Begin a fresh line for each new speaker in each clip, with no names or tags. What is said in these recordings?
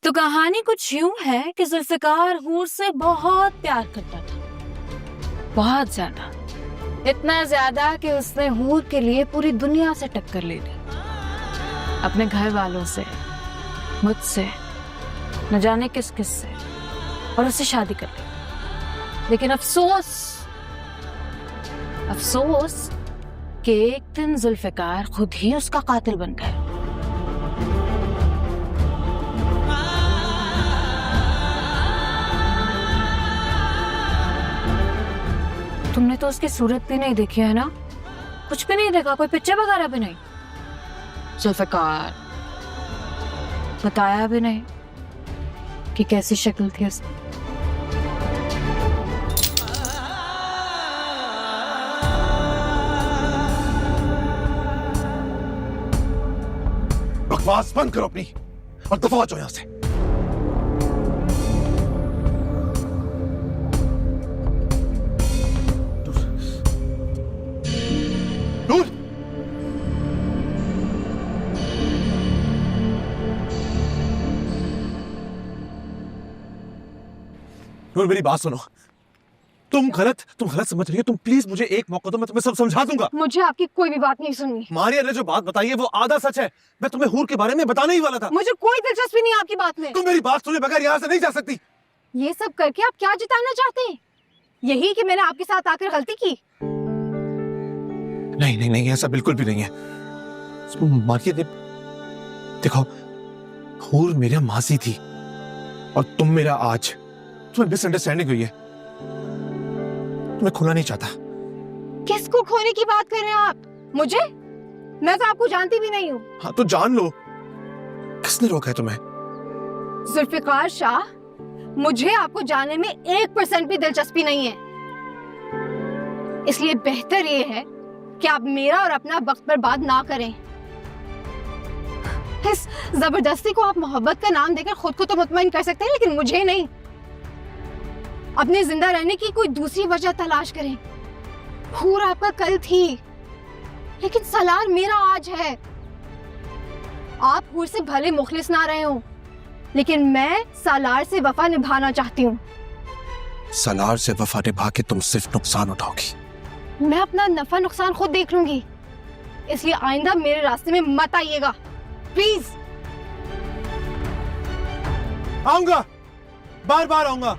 तो कहानी कुछ यूं है कि जुल्फिकार हूर से बहुत प्यार करता था, बहुत ज्यादा, इतना ज्यादा कि उसने हूर के लिए पूरी दुनिया से टक्कर ले ली, अपने घर वालों से, मुझसे, न जाने किस किस से, और उससे शादी कर ली। लेकिन अफसोस अफसोस कि एक दिन जुल्फिकार खुद ही उसका कातिल बन गया। तुमने तो उसकी सूरत भी नहीं देखी है ना, कुछ भी नहीं देखा, कोई पिक्चर वगैरह भी नहीं, जुल्फिकार बताया भी नहीं कि कैसी शक्ल थी उसकी।
बकवास बंद करो अपनी और दफा हो जाओ यहां से। नूर, नूर मेरी बात सुनो। तुम गलत समझ रही हो। तुम प्लीज मुझे एक मौका दो, मैं तुम्हें सब समझा दूंगा।
मुझे आपकी कोई भी बात नहीं सुननी।
मारिया ने जो बात बताई है वो आधा सच है। मैं तुम्हें हूर के बारे में बताने ही वाला था।
मुझे कोई दिलचस्पी नहीं आपकी बात में।
तुम मेरी बात सुने बगैर यहाँ से नहीं जा सकती।
ये सब करके आप क्या जिताना चाहते हैं? यही कि मैंने आपके साथ आकर गलती की?
नहीं नहीं नहीं, ऐसा बिल्कुल भी नहीं है। मारिया ने, देखो, हूर मेरा मासी थी और तुम मेरा आज। तुम्हें मिसअंडरस्टैंडिंग हुई है। मैं खोना नहीं चाहता।
किसको खोने की बात कर रहे हैं आप? मुझे? मैं तो आपको जानती भी नहीं हूँ।
हाँ तो जान लो। किसने रोका है तुम्हें?
जुल्फिकार शाह, मुझे आपको जानने में 1% भी दिलचस्पी नहीं है। इसलिए बेहतर ये है कि आप मेरा और अपना वक्त बर्बाद ना करें। इस जबरदस्ती को आप मोहब्बत का नाम देकर खुद को तो मुतमईन कर सकते हैं, लेकिन मुझे नहीं। अपने जिंदा रहने की कोई दूसरी वजह तलाश करें। हूर आपका कल थी, लेकिन सलार मेरा आज है। आप हूर से भले मुखलिस ना रहे हो, लेकिन मैं सालार से वफा निभाना चाहती हूँ।
सालार से वफा निभा के तुम सिर्फ नुकसान उठाओगी।
मैं अपना नफा नुकसान खुद देख लूंगी, इसलिए आइंदा मेरे रास्ते में मत आइएगा, प्लीज।
आऊंगा, बार बार आऊंगा।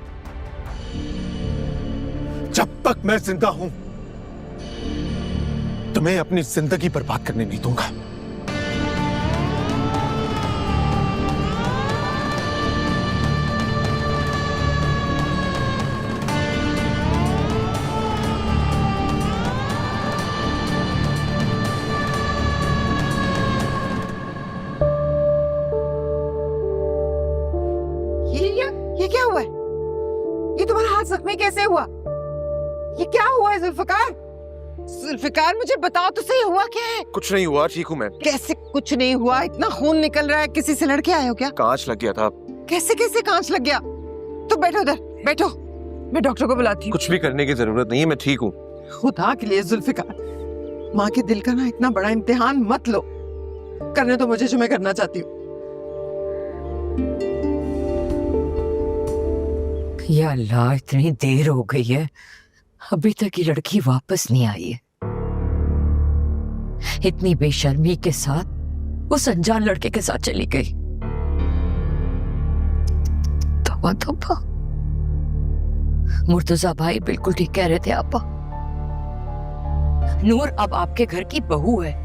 जब तक मैं जिंदा हूं तुम्हें अपनी जिंदगी बर्बाद करने नहीं दूंगा।
ये क्या हुआ है? ये तुम्हारा हाथ जख्मी कैसे हुआ? ये क्या हुआ है जुल्फिकार? जुल्फिकार मुझे बताओ तो सही, हुआ क्या है?
कुछ नहीं हुआ, ठीक हूं मैं।
कैसे कुछ नहीं हुआ? इतना खून निकल रहा है, किसी से लड़के आए हो क्या?
कांच लग गया था।
कैसे कैसे कांच लग गया? तो बैठो उधर, बैठो, मैं डॉक्टर को बुलाती हूँ।
कुछ भी करने की जरूरत नहीं है, मैं ठीक हूँ।
खुदा के लिए जुल्फिकार, माँ के दिल का ना इतना बड़ा इम्तिहान मत लो। करने तो मुझे जो मैं करना चाहती हूँ।
या अल्लाह, इतनी देर हो गई है, अभी तक ये लड़की वापस नहीं आई है। इतनी बेशर्मी के साथ उस अनजान लड़के के साथ चली गई। तौबा तौबा। मुर्तजा भाई बिल्कुल ठीक कह रहे थे आपा। नूर अब आपके घर की बहू है।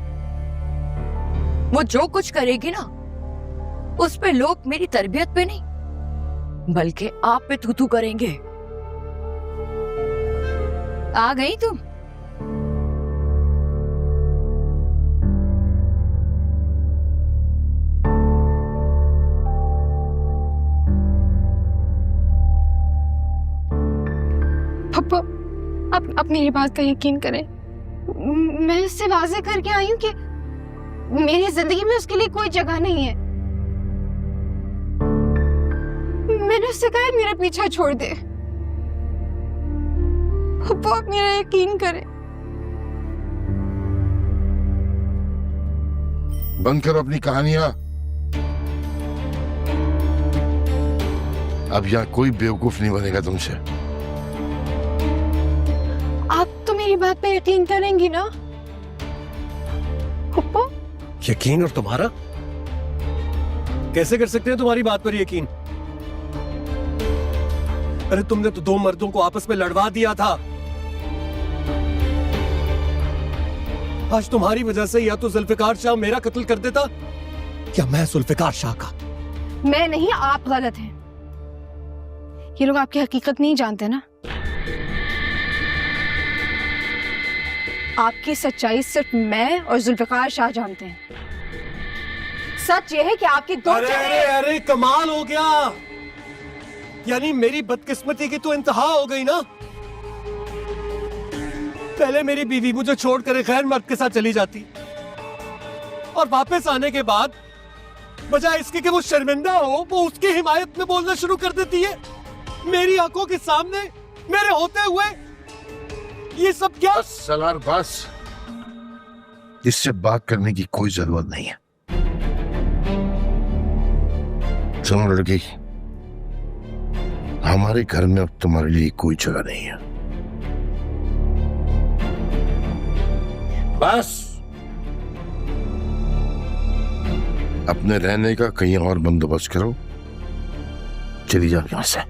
वो जो कुछ करेगी ना, उस पे लोग मेरी तरबियत पे नहीं बल्कि आप पे थू-थू करेंगे। आ गई तुम?
पप्पा, आप मेरी बात का यकीन करें। मैं इससे वाज़ेह करके आई हूँ कि मेरी जिंदगी में उसके लिए कोई जगह नहीं है। मैंने उससे कहा मेरा पीछा छोड़ दे। पप्पा, आप मेरा यकीन करें।
बंद करो अपनी कहानियां। अब यहाँ कोई बेवकूफ नहीं बनेगा तुमसे।
आप तो मेरी बात पे यकीन करेंगी ना पप्पू?
यकीन? और तुम्हारा? कैसे कर सकते हैं तुम्हारी बात पर यकीन? अरे तुमने तो दो मर्दों को आपस में लड़वा दिया था। आज तुम्हारी वजह से या तो जुल्फिकार शाह मेरा कत्ल कर देता या मैं जुल्फिकार शाह का।
मैं नहीं, आप गलत हैं। ये लोग आपकी हकीकत नहीं जानते ना। आपकी सच्चाई सिर्फ मैं और जुल्फिकार शाह जानते हैं। सच ये है कि आपकी दो
अरे अरे अरे कमाल हो गया। यानी मेरी बदकिस्मती की तो इंतहा हो गई ना। पहले मेरी बीवी मुझे छोड़कर एक गैर मर्द के साथ चली जाती और वापस आने के बाद बजाय इसके कि वो शर्मिंदा हो, वो उसकी हिमायत में बोलना शुरू कर देती है मेरी आंखों के सामने, मेरे होते हुए। ये सब क्या?
बस सलार, बस। इससे बात करने की कोई जरूरत नहीं है। सुनो लड़की, हमारे घर में अब तुम्हारे लिए कोई जगह नहीं है। बस अपने रहने का कहीं और बंदोबस्त करो। चली जाओ यहां से।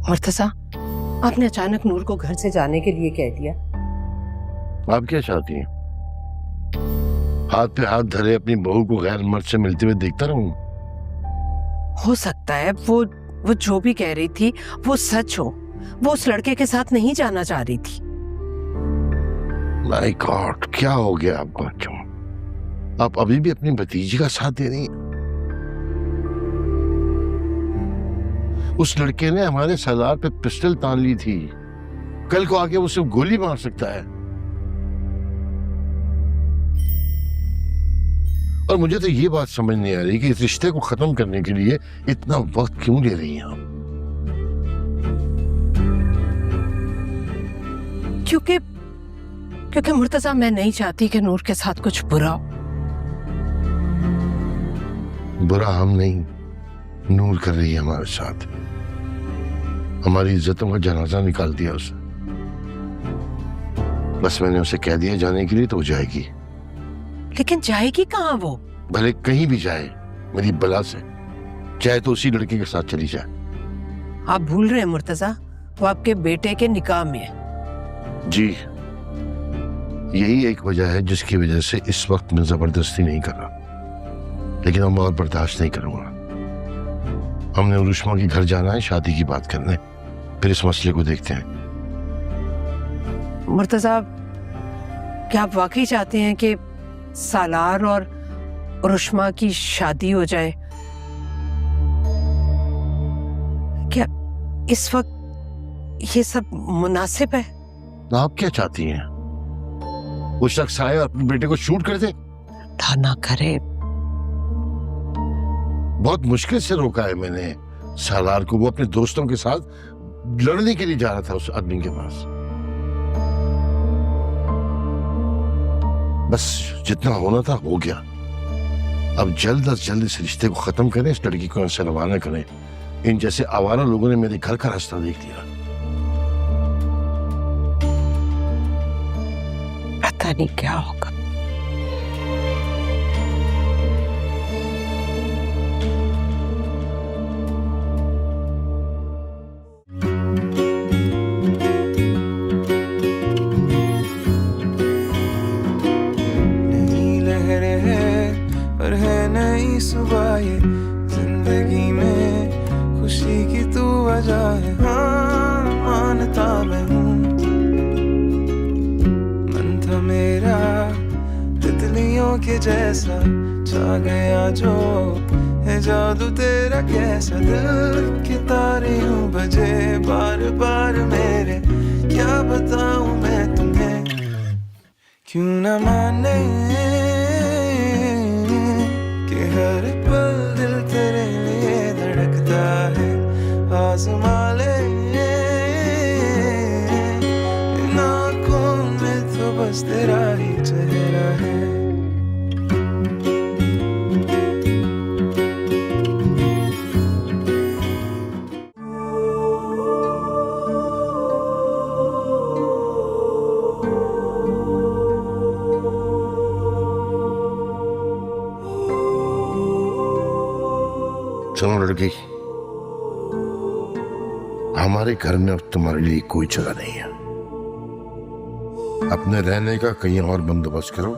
मुर्तजा, आपने अचानक नूर को घर से जाने के लिए कह दिया।
आप क्या चाहती हैं? हाथ पे हाथ धरे अपनी बहू को गैर मर्द से मिलते हुए देखता रहूं?
हो सकता है वो जो भी कह रही थी वो सच हो। वो उस लड़के के साथ नहीं जाना चाह रही थी।
माय गॉड, क्या हो गया आपको? क्यों आप अभी भी अपनी भतीजी का साथ दे रही हैं? उस लड़के ने हमारे सरदार पे पिस्टल तान ली थी। कल को आके उसे गोली मार सकता है। और मुझे तो ये बात समझ नहीं आ रही कि इस रिश्ते को खत्म करने के लिए इतना वक्त क्यों ले रही हैं आप?
क्योंकि मुर्तजा, मैं नहीं चाहती कि नूर के साथ कुछ बुरा हो।
बुरा हम नहीं, नूर कर रही है हमारे साथ। हमारी इज्जतों का जनाजा निकाल दिया उसने। बस मैंने उसे कह दिया जाने के लिए तो जाएगी।
लेकिन जाएगी कहाँ वो?
भले कहीं भी जाए मेरी बला से, चाहे तो उसी लड़के के साथ चली जाए।
आप भूल रहे हैं मुर्तजा, वो आपके बेटे के निकाह में है।
जी, यही एक वजह है जिसकी वजह से इस वक्त मैं जबरदस्ती नहीं कर रहा। लेकिन अब मैं और बर्दाश्त नहीं करूंगा। हमने उरुष्मा के घर जाना है शादी की बात करने, फिर इस मसले को देखते हैं।
मुर्तजा, क्या आप वाकई चाहते हैं कि सालार और उरुष्मा की शादी हो जाए? क्या इस वक्त ये सब मुनासिब है?
आप क्या चाहती हैं? वो शख्स आए और अपने बेटे को शूट कर दे?
ना करे।
बहुत मुश्किल से रोका है मैंने सालार को। वो अपने दोस्तों के साथ लड़ने के लिए जा रहा था उस आदमी के पास। बस जितना होना था हो गया। अब जल्द अज जल्द इस रिश्ते को खत्म करें, इस लड़की को इनसे रवाना करें। इन जैसे आवारा लोगों ने मेरे घर का रास्ता देख दिया।
पता नहीं क्या होगा।
जैसा छा गया जो है जादू तेरा कैसा, दिल के तारे यूं बजे बार बार मेरे, क्या बताऊं मैं तुम्हें, क्यों न माने कि हर पल दिल तेरे लिए धड़कता है, आसमां ले इन आँखों में तो बस तेरा ही चेहरा है।
सुनो लड़की, हमारे घर में अब तुम्हारे लिए कोई जगह नहीं है। अपने रहने का कहीं और बंदोबस्त करो,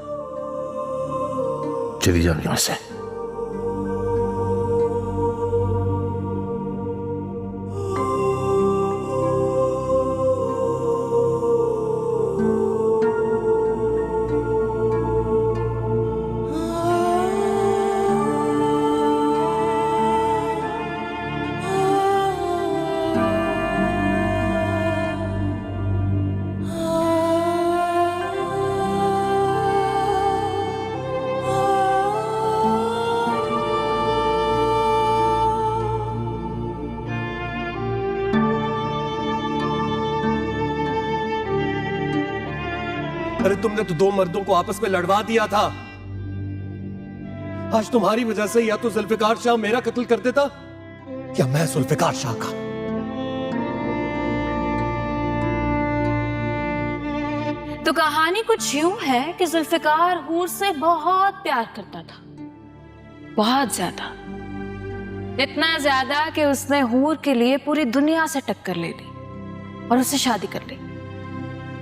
चली जाओ यहां से।
अरे तुमने तो दो मर्दों को आपस में लड़वा दिया था। आज तुम्हारी वजह से या तो जुल्फिकार शाह मेरा कत्ल कर देता या मैं जुल्फिकार शाह का।
तो कहानी कुछ यूं है कि जुल्फिकार हूर से बहुत प्यार करता था, बहुत ज्यादा, इतना ज्यादा कि उसने हूर के लिए पूरी दुनिया से टक्कर ले ली और उससे शादी कर ली।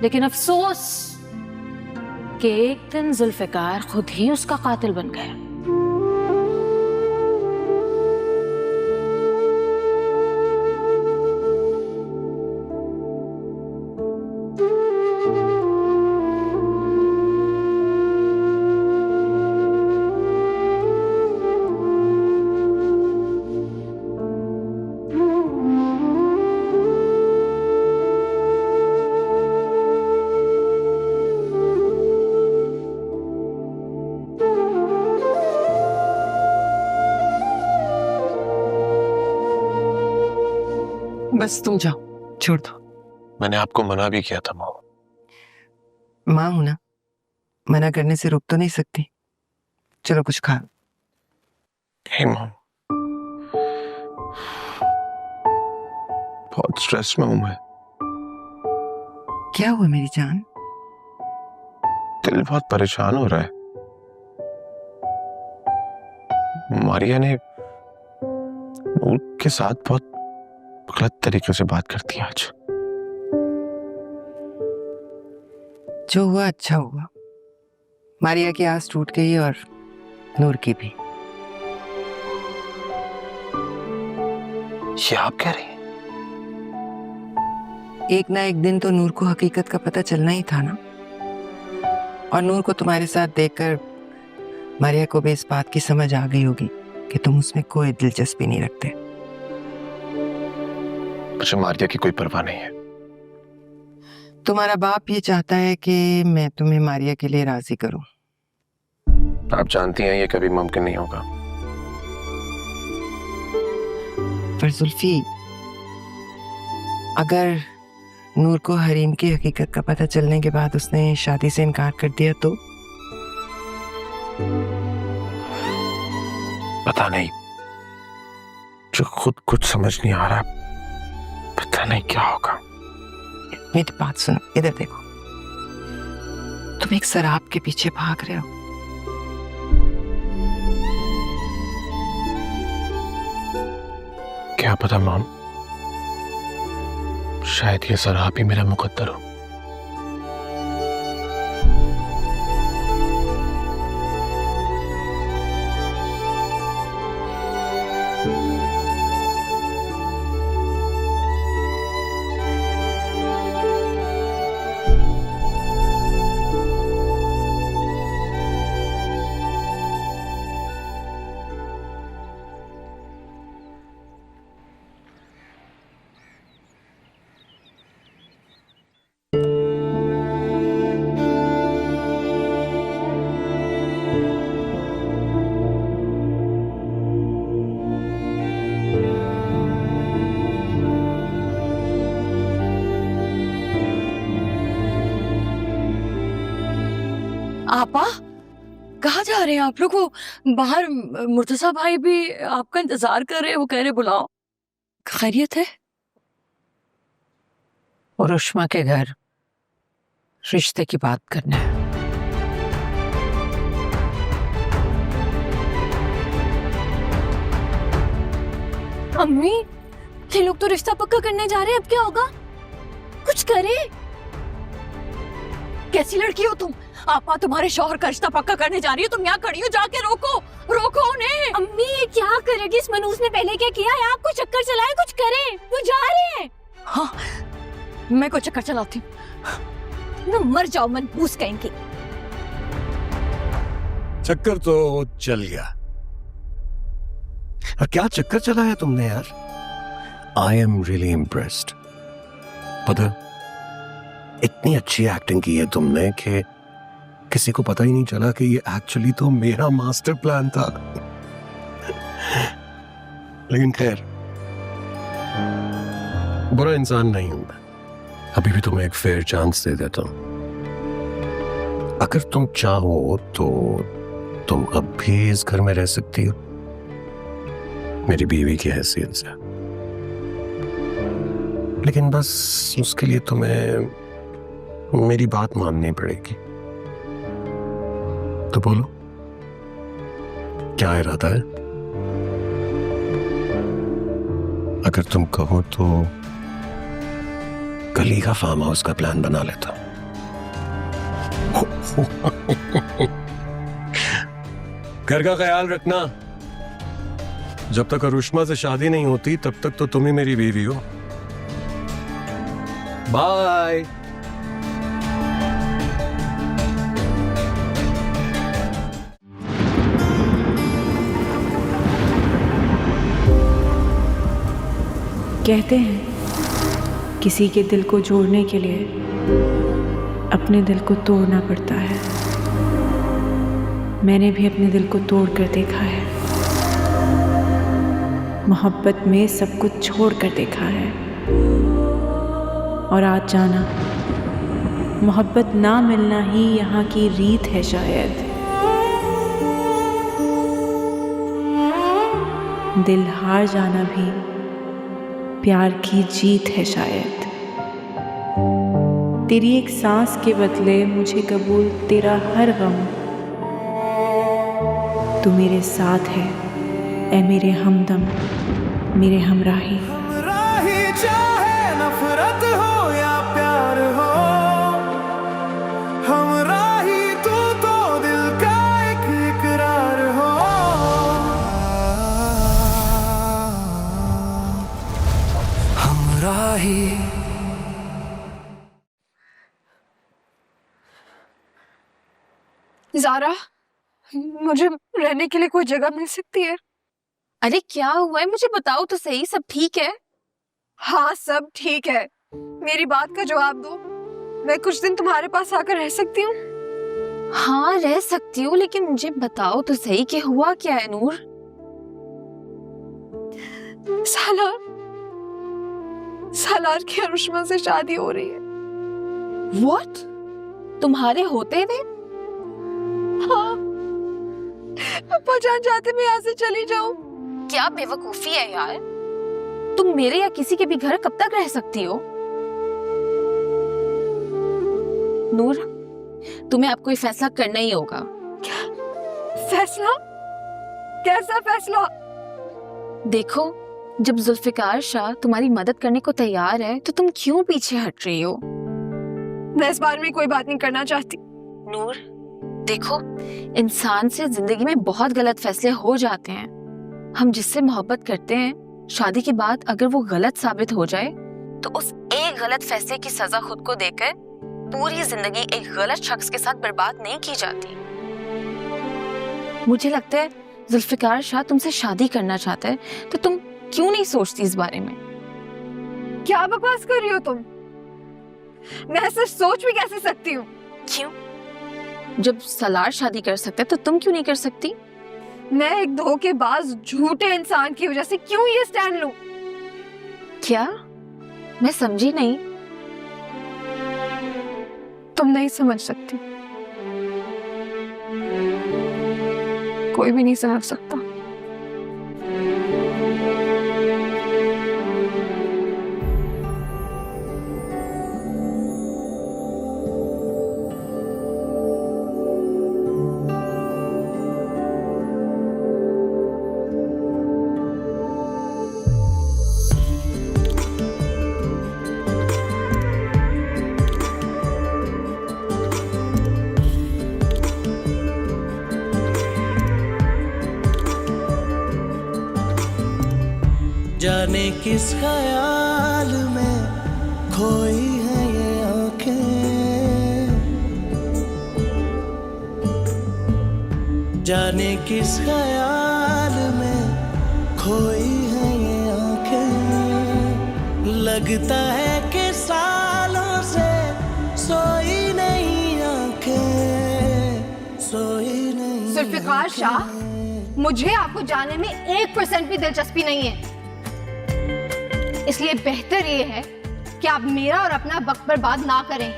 लेकिन अफसोस कि एक दिन जुल्फिकार खुद ही उसका कातिल बन गया।
बस तुम जाओ, छोड़ दो।
मैंने आपको मना भी किया था माँ।
माँ हूं ना, मना करने से रोक तो नहीं सकती। चलो कुछ खा।
हे माँ, बहुत स्ट्रेस में हूं मैं।
क्या हुआ मेरी जान?
दिल बहुत परेशान हो रहा है। मारिया ने नूर के साथ बहुत गलत तरीके से बात करती है आज।
जो हुआ अच्छा हुआ। मारिया की आस टूट गई और नूर की भी।
ये आप कह रही हैं?
एक ना एक दिन तो नूर को हकीकत का पता चलना ही था ना। और नूर को तुम्हारे साथ देखकर मारिया को भी इस बात की समझ आ गई होगी कि तुम उसमें कोई दिलचस्पी नहीं रखते।
मुझे मारिया की कोई परवाह नहीं है।
तुम्हारा बाप ये चाहता है कि मैं तुम्हें मारिया के लिए राजी करूं।
आप जानती हैं ये कभी मुमकिन नहीं होगा।
पर जुल्फी, अगर नूर को हरीम की हकीकत का पता चलने के बाद उसने शादी से इनकार कर दिया तो?
पता नहीं, जो खुद कुछ समझ नहीं आ रहा। पता नहीं क्या होगा।
मेरी बात सुनो, इधर देखो। तुम एक शराब के पीछे भाग रहे हो।
क्या पता मॉम, शायद ये शराब ही मेरा मुकद्दर हो।
आपा कहाँ जा रहे हैं आप लोग? वो बाहर मुर्तजा भाई भी आपका इंतजार कर रहे हैं, वो कह रहे बुलाओ। खैरियत है?
और उष्मा के घर रिश्ते की बात करना है।
अम्मी, ये लोग तो रिश्ता पक्का करने जा रहे हैं, अब क्या होगा? कुछ करे।
कैसी लड़की हो तुम? आपा तुम्हारे शौहर का रिश्ता पक्का करने जा रही हो, तुम यहाँ खड़ी हो, जाके रोको, रोको उन्हें।
अम्मी ये क्या करेगी? इस मनूस ने पहले क्या किया है? आपको चक्कर चलाए, कुछ करे। वो जा रहे हैं।
हाँ, मैं कोई चक्कर चलाती हूँ।
ना मर जाओ मनपूस कहेंगे।
चक्कर तो चल गया। और क्या चक्कर चलाया तुमने यार? I am really impressed. पता, इतनी अच्छी एक्टिंग की है तुमने कि किसी को पता ही नहीं चला कि ये एक्चुअली तो मेरा मास्टर प्लान था। लेकिन खैर, बुरा इंसान नहीं हूं मैं। अभी भी तुम्हें एक फेयर चांस दे देता हूं। अगर तुम चाहो तो तुम अब भी इस घर में रह सकती हो, मेरी बीवी की हैसियत से। लेकिन बस उसके लिए तुम्हें मेरी बात माननी पड़ेगी। तो बोलो, क्या इरादा है? अगर तुम कहो तो गली का फार्म हाउस का प्लान बना लेता हूं। घर का ख्याल रखना। जब तक अरुष्मा से शादी नहीं होती तब तक तो तुम ही मेरी बीवी हो। बाय।
कहते हैं किसी के दिल को जोड़ने के लिए अपने दिल को तोड़ना पड़ता है। मैंने भी अपने दिल को तोड़ कर देखा है, मोहब्बत में सब कुछ छोड़ कर देखा है। और आज जाना, मोहब्बत ना मिलना ही यहाँ की रीत है शायद। दिल हार जाना भी प्यार की जीत है शायद। तेरी एक सांस के बदले मुझे कबूल तेरा हर गम। तू मेरे साथ है ऐ मेरे हमदम, मेरे हमराही।
हमराही चाहे नफरत हो या प्यार हो, हमराही तू तो दिल का एक इकरार हो। हमराही।
ज़ारा, मुझे रहने के लिए कोई जगह मिल सकती है?
अरे क्या हुआ है? मुझे बताओ तो सही, सब ठीक है?
हाँ सब ठीक है। मेरी बात का जवाब दो। मैं कुछ दिन तुम्हारे पास आकर रह सकती हूँ?
हाँ रह सकती हूँ, लेकिन मुझे बताओ तो सही कि हुआ क्या है नूर?
सालार की अरुष्मा से शादी हो रही है।
What? तुम्हारे होते हुए?
हाँ, अब्बा जान चाहते मैं यहाँ से चली जाऊं।
क्या बेवकूफी है यार। तुम मेरे या किसी के भी घर कब तक रह सकती हो? नूर, तुम्हें अब कोई फैसला करना ही होगा।
फैसला? कैसा फैसला?
देखो, जब जुल्फिकार शाह तुम्हारी मदद करने को तैयार है तो तुम क्यों पीछे हट रही हो?
मैं इस बारे में कोई बात नहीं करना चाहती।
नूर, देखो, इंसान से जिंदगी में बहुत गलत फैसले हो जाते हैं। हम जिससे मोहब्बत करते हैं, शादी के बाद अगर वो गलत साबित हो जाए तो उस एक गलत फैसले की सजा खुद को देकर पूरी जिंदगी एक गलत शख्स के साथ बर्बाद नहीं की जाती। मुझे लगता है जुल्फिकार शाह तुमसे शादी करना चाहता है, तो तुम क्यों नहीं सोचती इस बारे में?
क्या बकवास कर रही हो तुम? मैं ऐसा सोच भी कैसे सकती हूँ?
क्यों? जब सलार शादी कर सकता है तो तुम क्यों नहीं कर सकती?
मैं एक धोखेबाज झूठे इंसान की वजह से क्यों ये स्टैंड लूं?
क्या? मैं समझी नहीं।
तुम नहीं समझ सकती। कोई भी नहीं समझ सकता।
जाने किस ख्याल में खोई है ये आंखें, जाने किस ख्याल में खोई है ये आंखें। लगता है कि सालों से सोई नहीं आंखें, सोई नहीं।
जुल्फिकार शाह, मुझे आपको जानने में 1% भी दिलचस्पी नहीं है, इसलिए बेहतर ये है कि आप मेरा और अपना वक्त बर्बाद ना करें।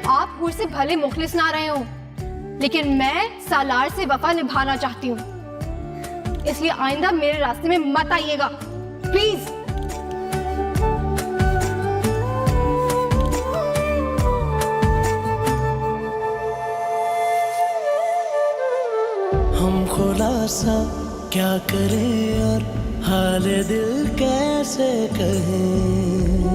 आप हूर से भले मुखलिस ना रहे हो, लेकिन मैं सालार से वफा निभाना चाहती हूँ, इसलिए आइंदा मेरे रास्ते में मत आइएगा, प्लीज।
हम खुलासा क्या करें और हाल दिल कैसे कहें,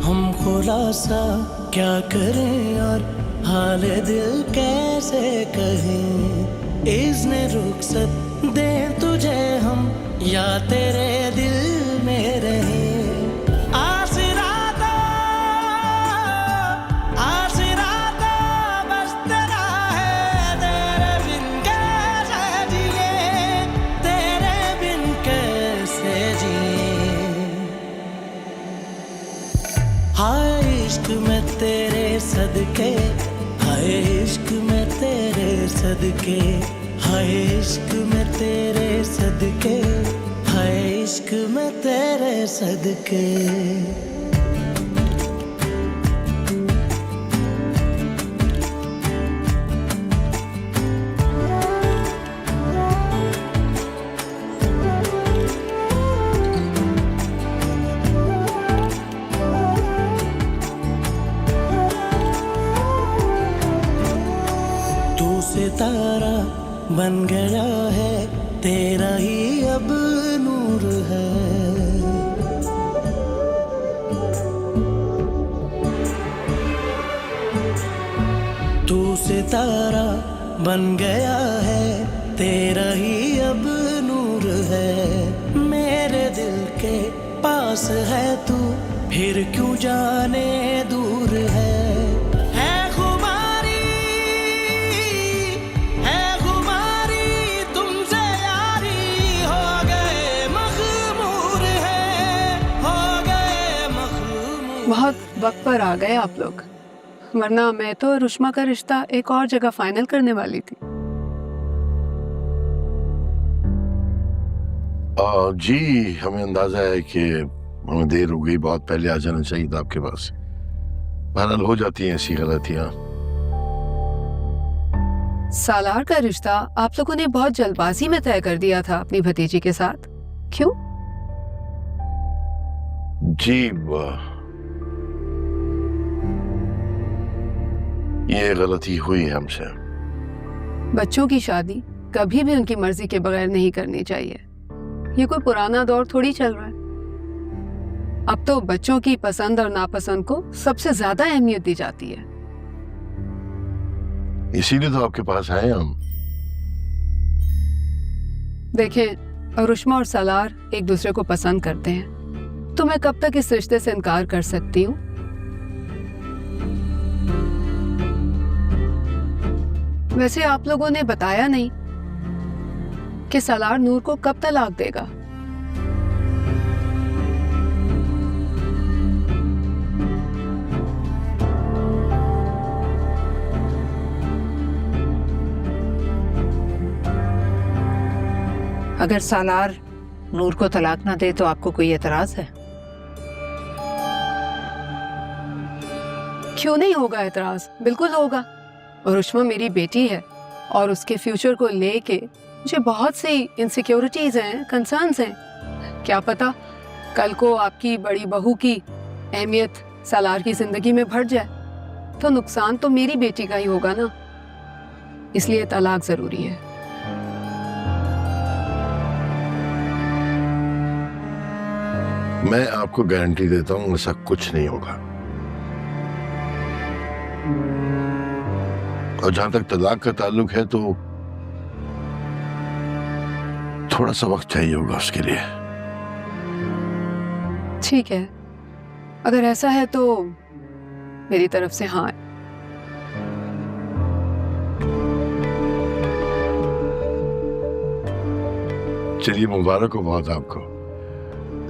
हम खुलासा क्या करें और हाल दिल कैसे कहें। इज़्ने रुखसत दें तुझे हम या तेरे दिल में रहें। हाय इश्क में तेरे सदके, हाय इश्क में तेरे सदके, हाय इश्क में तेरे सदके, हाय इश्क में तेरे सदके। सितारा बन गया है, तेरा ही अब नूर है। तू सितारा बन गया है, तेरा ही अब नूर है। मेरे दिल के पास है तू, फिर क्यों जाने दूर है।
बहुत वक्त पर आ गए आप लोग, वरना मैं तो रुश्मा का रिश्ता एक और जगह फाइनल करने वाली थी।
जी हमें अंदाजा है कि हमें देर हो गई, बहुत पहले आ जाना चाहिए था आपके पास। बहरहाल हो जाती हैं ऐसी गलतियां।
सालार का रिश्ता आप लोगों ने बहुत जल्दबाजी में तय कर दिया था अपनी भतीजी के साथ, क्यों?
जी ये गलती हुई हमसे।
बच्चों की शादी कभी भी उनकी मर्जी के बगैर नहीं करनी चाहिए। ये कोई पुराना दौर थोड़ी चल रहा है। अब तो बच्चों की पसंद और नापसंद को सबसे ज्यादा अहमियत दी जाती है।
इसीलिए तो आपके पास आए हम।
देखें, रुश्मा और सालार एक दूसरे को पसंद करते हैं, तो मैं कब तक इस रिश्ते से इनकार कर सकती हूँ? वैसे आप लोगों ने बताया नहीं कि सालार नूर को कब तलाक देगा।
अगर सालार नूर को तलाक ना दे तो आपको कोई एतराज है?
क्यों नहीं होगा एतराज, बिल्कुल होगा। और रुश्मा मेरी बेटी है और उसके फ्यूचर को लेके मुझे बहुत सी इनसिक्योरिटीज हैं, कंसर्न्स हैं। क्या पता कल को आपकी बड़ी बहू की अहमियत सालार की जिंदगी में बढ़ जाए तो नुकसान तो मेरी बेटी का ही होगा ना। इसलिए तलाक जरूरी है।
मैं आपको गारंटी देता हूं ऐसा कुछ नहीं होगा। और जहां तक तलाक का ताल्लुक है तो थोड़ा सा वक्त चाहिए होगा उसके लिए।
ठीक है, अगर ऐसा है तो मेरी तरफ से हाँ है।
चलिए मुबारक हो बहुत आपको,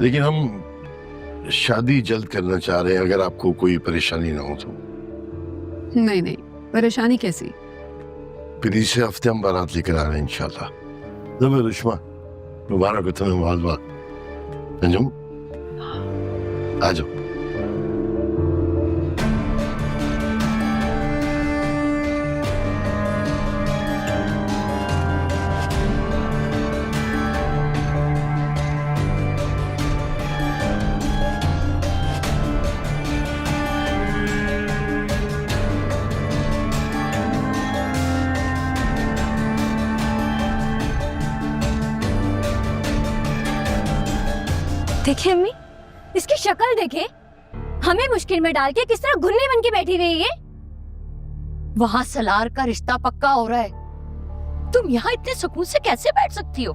लेकिन हम शादी जल्द करना चाह रहे हैं, अगर आपको कोई परेशानी ना हो तो।
नहीं नहीं, परेशानी कैसी?
फिर इसे हफ्ते हम बारात लेकर आ रहे हैं इंशाल्लाह। जब रुश्मा मुबारक हो तुम्हें बहुत बहुत। अंजुम आ जाओ।
देखिए अम्मी, इसकी शक्ल देखे, हमें मुश्किल में डाल के किस तरह घुन्नी बन के बैठी हुई है।
वहां सलार का रिश्ता पक्का हो रहा है, तुम यहाँ इतने सुकून से कैसे बैठ सकती हो?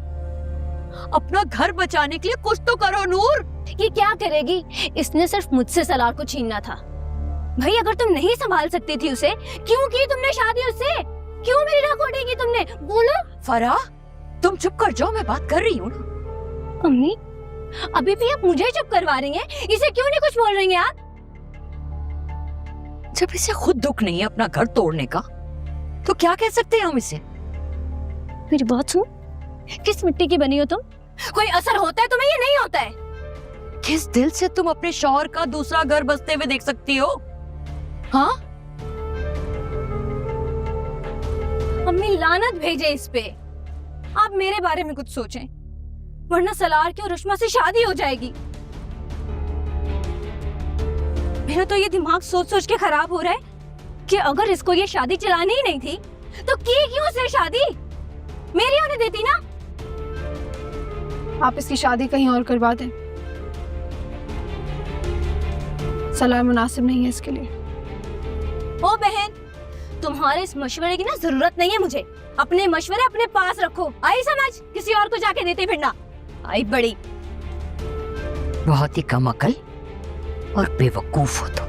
अपना घर बचाने के लिए कुछ तो करो नूर।
ये क्या करेगी? इसने सिर्फ मुझसे सलार को छीनना था। भाई अगर तुम नहीं संभाल सकती थी उसे, क्यों की तुमने शादी उससे? क्यों मेरी नाक ओढ़ेगी तुमने? बोलो।
फराह, तुम चुप कर जाओ, मैं बात कर रही हूँ ना।
अम्मी अभी भी आप मुझे चुप करवा रही हैं, इसे क्यों नहीं कुछ बोल रही हैं आप?
जब इसे खुद दुख नहीं है अपना घर तोड़ने का, तो क्या कह सकते हैं हम इसे?
मेरी बात सुन, किस मिट्टी की बनी हो तुम? कोई असर होता है तुम्हें या नहीं होता है?
किस दिल से तुम अपने शौहर का दूसरा घर बसते हुए देख सकती हो? हाँ
अम्मी लानत भेजे इस पे। आप मेरे बारे में कुछ सोचें, वरना सलार की और रुश्मा से शादी हो जाएगी। मेरा तो ये दिमाग सोच सोच के खराब हो रहा है कि अगर इसको ये शादी चलानी ही नहीं थी तो की क्यों से शादी? मेरी होने देती ना। आप इसकी शादी कहीं और करवा दें, सलार मुनासिब नहीं है इसके लिए। ओ बहन, तुम्हारे इस मशवरे की ना जरूरत नहीं है मुझे। अपने मशवरे अपने पास रखो, आई समझ? किसी और को जाके देते फिरना। आई बड़ी
बहुत ही कम अकल और बेवकूफ हो तुम।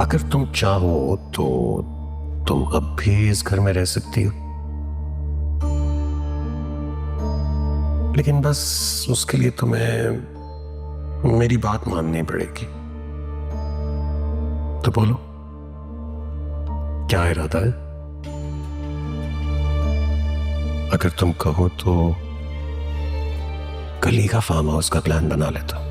अगर तुम चाहो तो तुम अब भी इस घर में रह सकती हो, लेकिन बस उसके लिए तुम्हें मेरी बात माननी पड़ेगी। तो बोलो क्या इरादा है? अगर तुम कहो तो कल ही का फार्म हाउस का प्लान बना लेता हूं।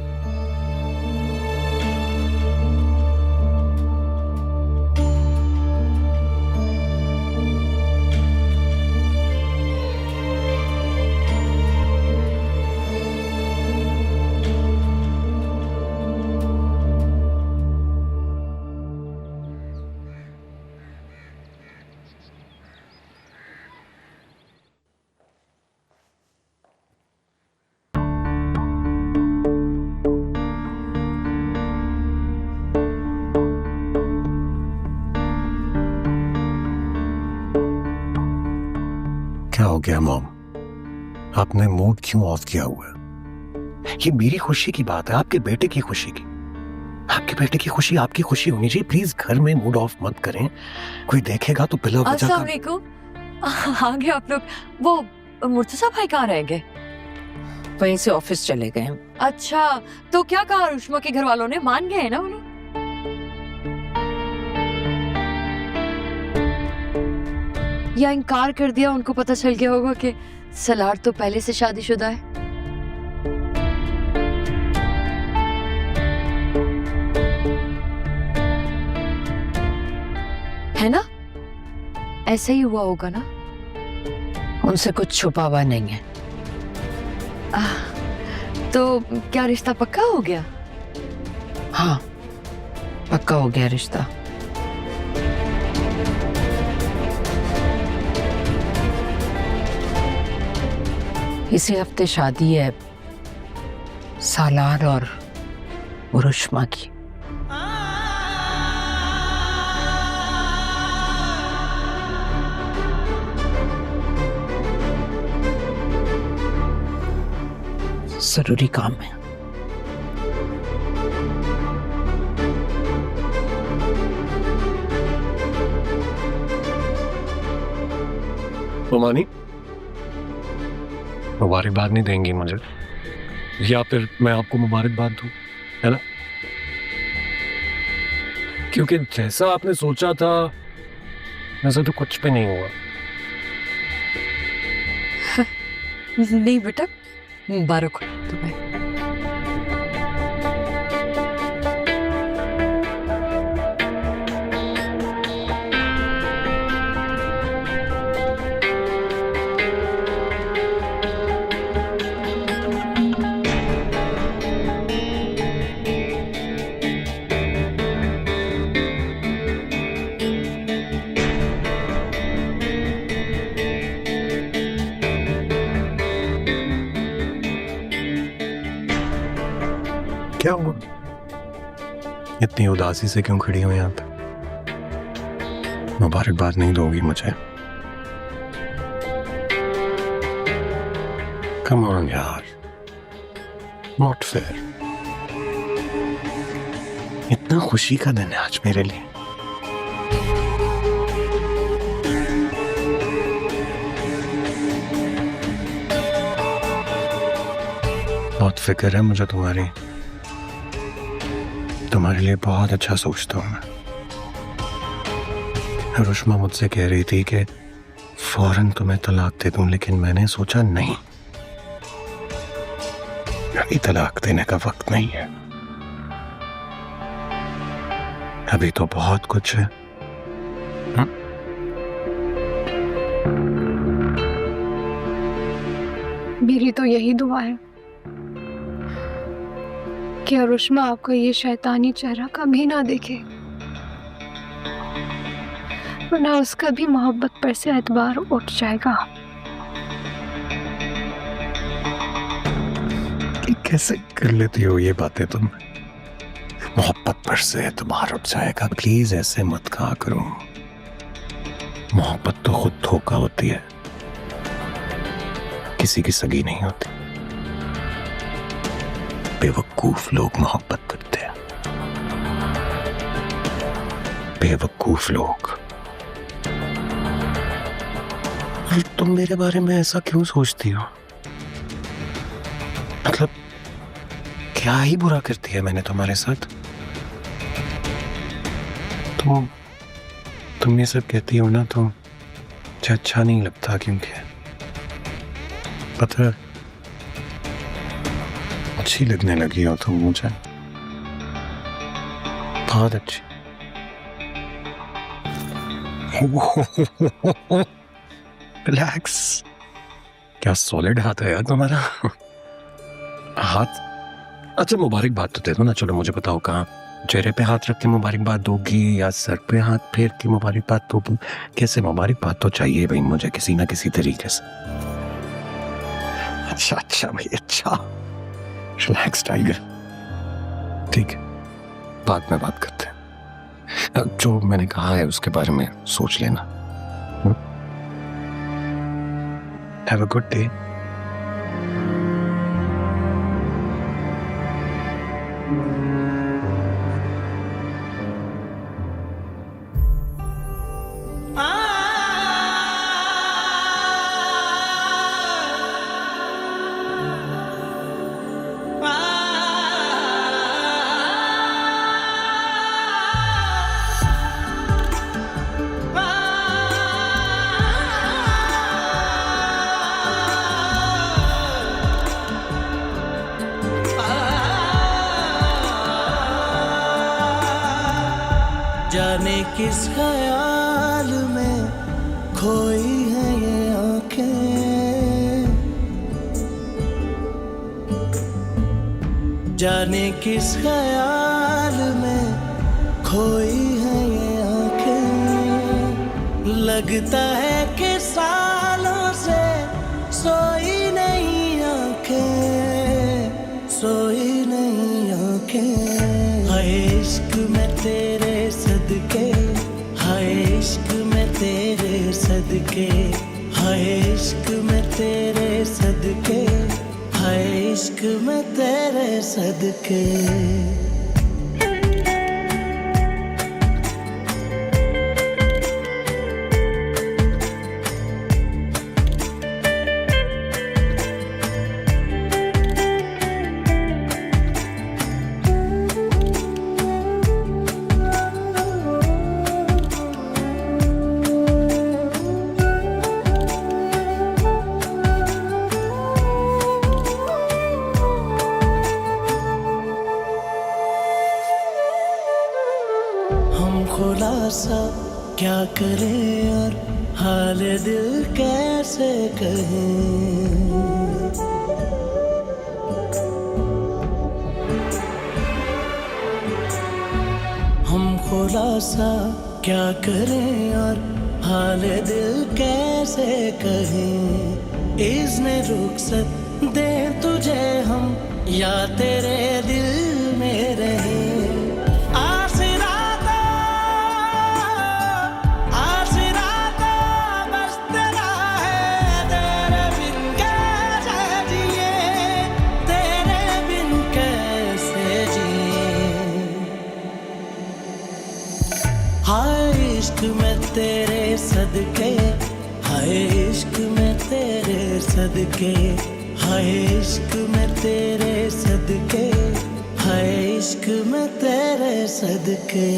क्या हो गया मॉम? आपने मूड क्यों ऑफ किया हुआ है? ये मेरी खुशी की बात है, आपके बेटे की खुशी की। आपके बेटे की खुशी आपकी खुशी होनी चाहिए। प्लीज घर में मूड ऑफ मत करें, कोई देखेगा तो बिला वजह का।
अस्सलाम वालेकुम। आ गए आप लोग। वो मुर्तजा भाई कहाँ रह गए?
वहीं से ऑफिस चले गए हैं।
अच्छा, तो क्या कहा रुष्मा के घर वालों ने? मान गए हैं ना वो लोग? या इनकार कर दिया? उनको पता चल गया होगा कि सलार तो पहले से शादीशुदा है ना? ऐसा ही हुआ होगा ना?
उनसे कुछ छुपा हुआ नहीं है।
तो क्या रिश्ता पक्का हो गया?
हाँ, पक्का हो गया रिश्ता। इसी हफ्ते शादी है सालार और रुष्मा की। जरूरी काम है।
रोमानी, मुबारकबाद नहीं देंगी मुझे, या फिर मैं आपको मुबारकबाद दूं, है ना? क्योंकि जैसा आपने सोचा था वैसा तो कुछ भी नहीं हुआ।
नहीं बेटा, मुबारक हो तुम्हें।
क्या हुआ? इतनी उदासी से क्यों खड़ी हो यहाँ पे? मुबारकबाद नहीं दोगी मुझे? कम ऑन यार, नॉट फेयर। इतना खुशी का दिन है आज मेरे लिए। बहुत फिक्र है मुझे तुम्हारी, तुम्हारे लिए बहुत अच्छा सोचता हूं मैं। रुष्मा मुझसे कह रही थी कि फौरन तुम्हें तलाक दे दूं, लेकिन मैंने सोचा नहीं, अभी तलाक देने का वक्त नहीं है, अभी तो बहुत कुछ है।
मेरी तो यही दुआ है कि रुष्मा आपका ये शैतानी चेहरा कभी ना देखे, वरना उसका भी मोहब्बत पर से एतबार उठ जाएगा।
कैसे कर लेती हो ये बातें तुम? मोहब्बत पर से एतबार उठ जाएगा? प्लीज ऐसे मत कहा करो। मोहब्बत तो खुद धोखा होती है, किसी की सगी नहीं होती। बेवकूफ लोग मोहब्बत करते हैं, बेवकूफ लोग। तुम मेरे बारे में ऐसा क्यों सोचती हो? मतलब क्या ही बुरा करती है मैंने तुम्हारे साथ? तुम ये सब कहती हो ना तो मुझे अच्छा नहीं लगता, क्योंकि पता है अच्छी लगने लगी हो तुम मुझे, बहुत अच्छी। रिलैक्स। क्या सॉलिड हाथ है यार तुम्हारा। हाथ? अच्छा मुबारकबाद तो दे दो ना। चलो मुझे बताओ, कहाँ चेहरे पे हाथ रख के मुबारकबाद दोगी या सर पे हाथ फेर के मुबारकबाद दोगी? कैसे? मुबारकबाद तो चाहिए भाई मुझे किसी ना किसी तरीके से। अच्छा भाई, अच्छा। Relax tiger. ठीक है, बाद में बात करते हैं। जो मैंने कहा है उसके बारे में सोच लेना। Have a good day.
जाने किस ख्याल में खोई है ये आंखें, जाने किस ख्याल में खोई है ये आंखें। लगता है कि सालों से सोई नहीं आंखें, सोई नहीं आंखें। हाय इश्क में तेरे सदके, हाय इश्क में तेरे सदके, हाय इश्क में तेरे सदके, हाय इश्क में तेरे सदके। खुलासा क्या करें और हाल दिल कैसे कहें। हम खुलासा क्या करें और हाल दिल कैसे कहें। इज़्न रुखसत दे तुझे हम या तेरे दिल में रहें। हाय इश्क में तेरे सदके, हाय इश्क में तेरे सदके, हाय इश्क में तेरे सदके, हाय इश्क में तेरे सदके।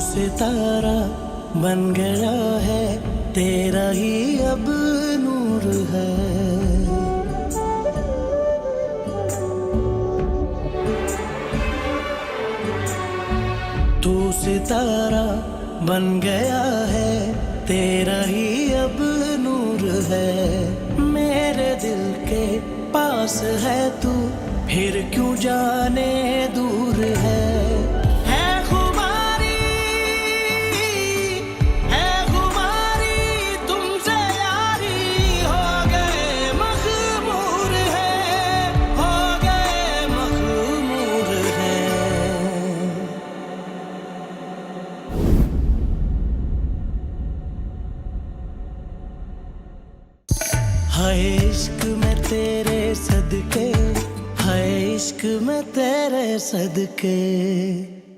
सितारा बन गया है, तेरा ही अब नूर है। तू सितारा बन गया है, तेरा ही अब नूर है। मेरे दिल के पास है तू, फिर क्यों जाने दूर है। हाय इश्क में तेरे सदके, हाय इश्क में तेरे सदके।